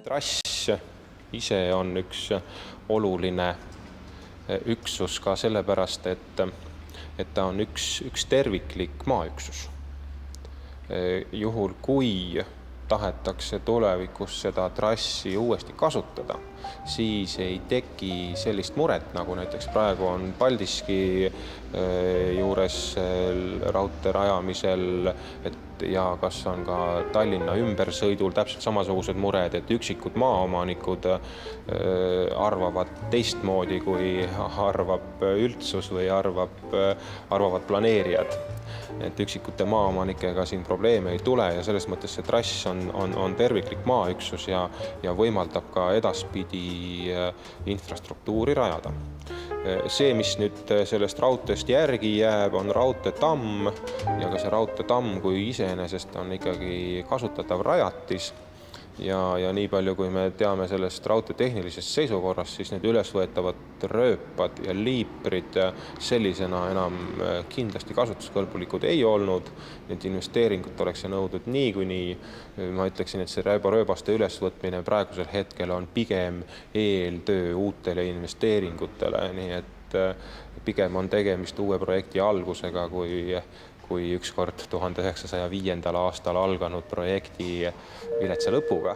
Trass ise on üks oluline üksus ka sellepärast, et ta on üks terviklik maaüksus. Juhul, kui tahetakse tulevikus seda trassi uuesti kasutada, siis ei teki sellist muret, nagu näiteks praegu on Paldiski juures raudtee rajamisel, ja kas on ka Tallinna ümbersõidul täpselt samasugused mured, et üksikud maaomanikud arvavad teistmoodi, kui arvab üldsus või arvavad planeerijad. Et üksikute maaomanikega siin probleeme ei tule ja selles mõttes see trass on terviklik maaüksus ja võimaldab ka edaspidi infrastruktuuri rajada. See, mis nüüd sellest raudteest järgi jääb, on raudteetamm ja ka see raudteetamm kui iseenesest on ikkagi kasutatav rajatis. Ja nii palju, kui me teame sellest raudtee tehnilisest seisukorrast, siis need ülesvõetavad rööpad ja liiprid sellisena enam kindlasti kasutuskõlbulikud ei olnud. Need investeeringut oleks nõudnud niikuinii. Ma ütleksin, et see rööbaste ülesvõtmine praegusel hetkel on pigem eeltöö uutele investeeringutele, nii et pigem on tegemist uue projekti algusega, kui ükskord 1905. aastal alganud projekti viletsa lõpuga.